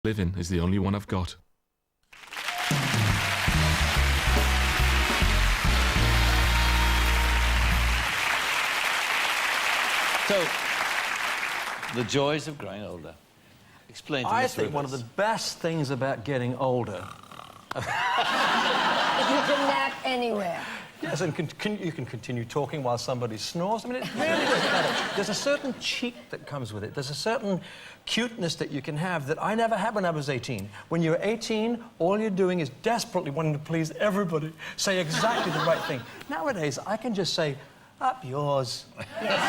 Living is the only one I've got. So, the joys of growing older. Explain to me. I think one of the best things about getting older... If you can nap anywhere. Yes, and you can continue talking while somebody snores. I mean, it really doesn't matter. There's a certain cheek that comes with it. There's a certain cuteness that you can have that I never had when I was 18. When you're 18, all you're doing is desperately wanting to please everybody, say exactly the right thing. Nowadays, I can just say, up yours. Yes.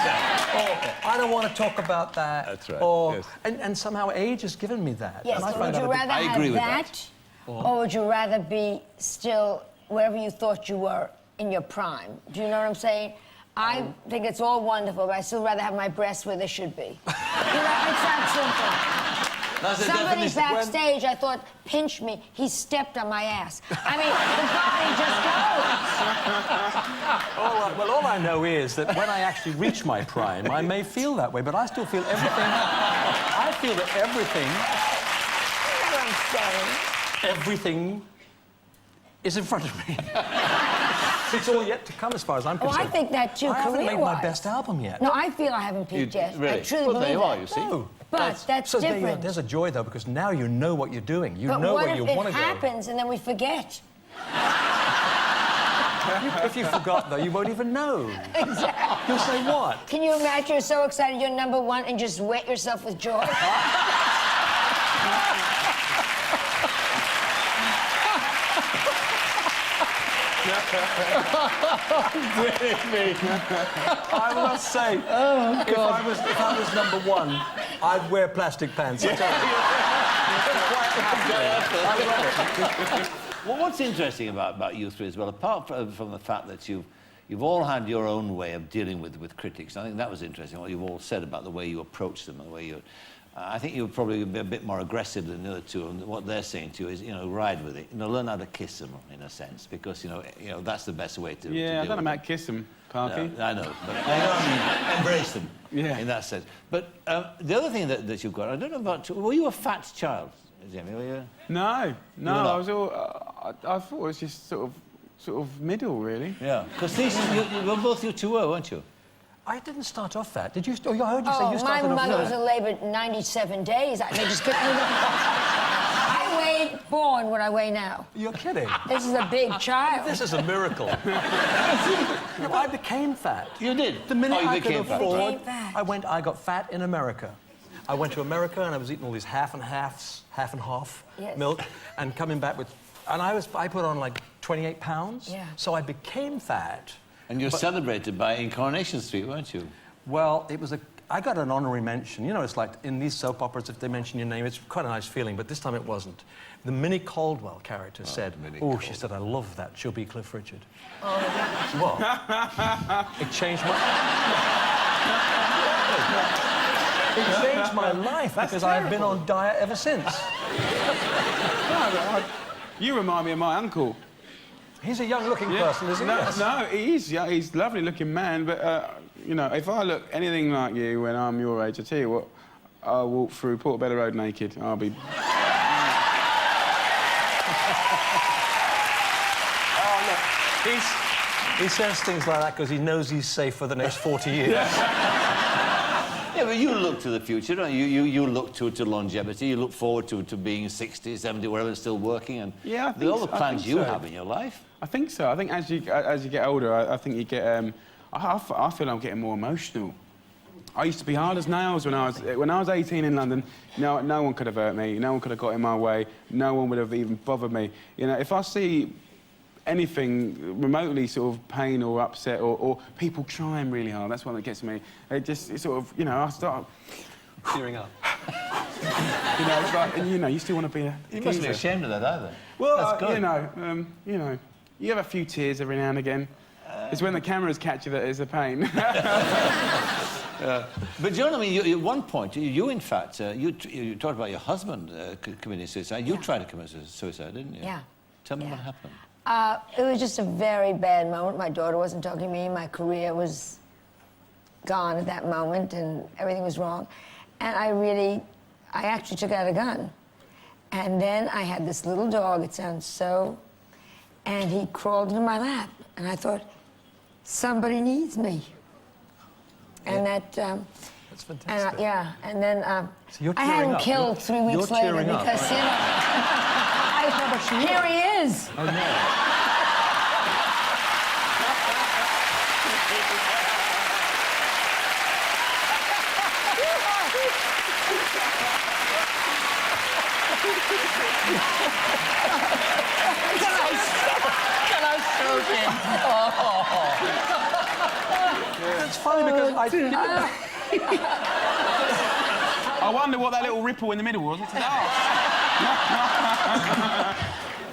Or, I don't want to talk about that. That's right, Or, yes. and somehow age has given me that. Yes, and I but find would you rather I have agree with that, or would you rather be still wherever you thought you were in your prime? Do you know what I'm saying? I think it's all wonderful, but I still rather have my breasts where they should be. You know, it's that simple. That's the Somebody's definition. backstage, I thought, pinch me. He stepped on my ass. I mean, the body just goes. Well, all I know is that when I actually reach my prime, I may feel that way, but I still feel everything. I feel that everything is in front of me. It's all yet to come as far as I'm concerned. I think that too, I haven't made my career-wise. best album yet. No, I feel I haven't peaked yet. Really? I truly Well, believe there you that. are, you see. No. But that's so different. There's a joy, though, because now you know what you're doing. You But know what where if you it want to go. happens and then we forget? If you forgot, though, you won't even know. Exactly. You'll say what? Can you imagine you're so excited you're #1 and just wet yourself with joy? I must say, if I was #1, I'd wear plastic pants. I tell you. Well, what's interesting about you three as well, apart from the fact that you've all had your own way of dealing with critics, I think that was interesting, what you've all said about the way you approach them and the way you... I think you're probably a bit more aggressive than the other two, and what they're saying to you is, you know, ride with it. You know, learn how to kiss them, in a sense, because, you know that's the best way to Yeah, I deal don't know with about kiss them, Parky. No, I know, but I mean, embrace them, Yeah. in that sense. But the other thing that you've got, I don't know about... Were you a fat child, Jamie? Were you... No, were not? I was all... I thought it was just sort of middle, really. Yeah, because both you two were, weren't you? I didn't start off fat. Did you? Oh, I heard you say Oh, you my started off mother was fat. in labor 97 days. They just couldn't... I weighed born what I weigh now. You're kidding. This is a big child. This is a miracle. No, I became fat. You did? The minute you I could became fat. afford, You became fat. I got fat in America. I went to America and I was eating all these half and half Yes. milk, and coming back with, and I put on like 28 pounds. Yeah. So I became fat. And you're celebrated by Incarnation Street, weren't you? Well, I got an honorary mention. You know, it's like in these soap operas, if they mention your name, it's quite a nice feeling, but this time it wasn't. The Minnie Caldwell character said, she said, I love that, she'll be Cliff Richard. Oh, What? It changed my... It changed my life because I've been on diet ever since. You remind me of my uncle. He's a young-looking person, isn't he? Yes. No, he is. Yeah, he's a lovely-looking man, but, you know, if I look anything like you when I'm your age, I tell you what, I'll walk through Portobello Road naked. I'll be... Oh, look, he says things like that because he knows he's safe for the next 40 years. Yeah, but you look to the future, don't you? You look to longevity. You look forward to being 60, 70, wherever, and still working. And Yeah, I think all the so. I plans think you so. have in your life. I think so. I think as you get older, I think you get... I feel I'm getting more emotional. I used to be hard as nails when I was 18 in London. No one could have hurt me. No one could have got in my way. No one would have even bothered me. You know, if I see anything remotely sort of pain or upset or people trying really hard, that's what that gets me. It sort of, you know, I start... Tearing up. You know, it's like, and, you know, you still want to be a... You mustn't be ashamed of that either. Well, that's good. you know, you have a few tears every now and again. It's when the cameras catch you that it's a pain. But Joan, I mean, at one point, you in fact, you talked about your husband committing suicide. You tried to commit suicide, didn't you? Yeah. Tell me what happened. It was just a very bad moment. My daughter wasn't talking to me. My career was gone at that moment, and everything was wrong. And I actually took out a gun. And then I had this little dog, it sounds so... And he crawled into my lap. And I thought, somebody needs me. And that... That's fantastic. yeah, and then So you're I tearing had him up. killed 3 weeks You're later tearing up, because, right? you know... Here he is. Oh, no. Can I stroke him? It's funny because I wonder what that little ripple in the middle was.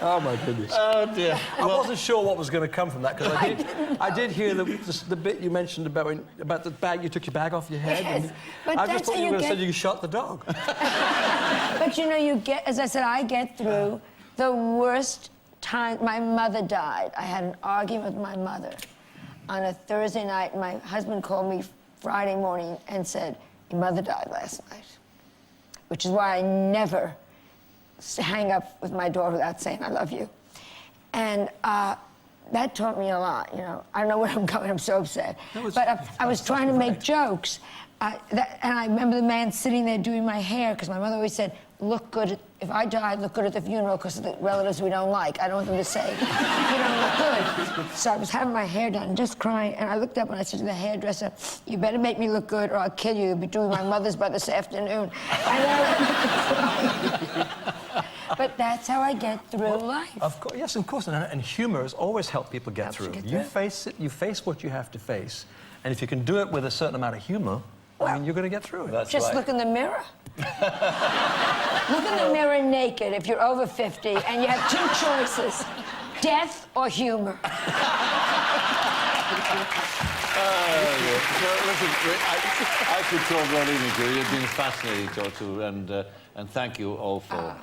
Oh, my goodness. Oh, dear. I wasn't sure what was going to come from that because I did hear the bit you mentioned about the bag. You took your bag off your head. Yes, and but I that's just thought how you were you going to say get- you shot the dog. But you know, you get, as I said, I get through the worst time. My mother died. I had an argument with my mother on a Thursday night. My husband called me Friday morning and said, your mother died last night. Which is why I never hang up with my daughter without saying I love you. And that taught me a lot, you know. I don't know where I'm going, I'm so upset. But I was trying to make jokes. And I remember the man sitting there doing my hair, because my mother always said, look good, if I died, look good at the funeral, because of the relatives we don't like. I don't want them to say, you don't look good. So I was having my hair done, just crying, and I looked up and I said to the hairdresser, you better make me look good or I'll kill you. You'll be doing my mother's by this afternoon. But that's how I get through life. Of course, yes, of course. And humour has always helped people get Helps you through. get You through. face it, you face what you have to face. And if you can do it with a certain amount of humour, I mean, you're going to get through it. That's Just right. look in the mirror. Look in the mirror naked if you're over 50 and you have 2 choices, death or humor. Well, listen, I could talk all evening to you. You've been fascinating to talk to, and thank you all for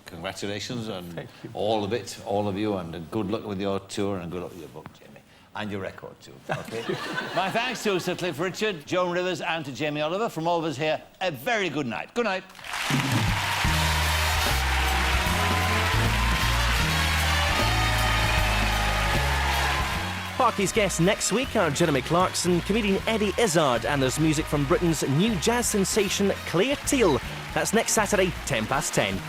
congratulations and all of it, all of you, and good luck with your tour and good luck with your book, Jamie, and your record too. Okay. My thanks to Sir Cliff Richard, Joan Rivers, and to Jamie Oliver. From all of us here, a very good night. Good night. Parky's guests next week are Jeremy Clarkson, comedian Eddie Izzard, and there's music from Britain's new jazz sensation Claire Teal. That's next Saturday, 10:10.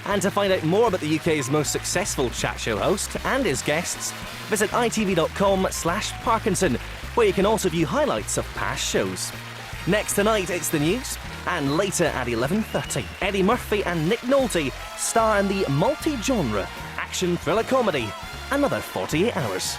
And to find out more about the UK's most successful chat show host and his guests, visit itv.com/Parkinson, where you can also view highlights of past shows. Next tonight, it's the news, and later at 11:30, Eddie Murphy and Nick Nolte star in the multi-genre action thriller comedy Another 48 Hours.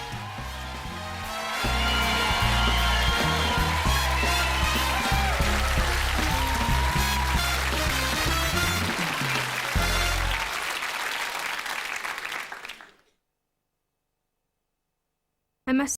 I must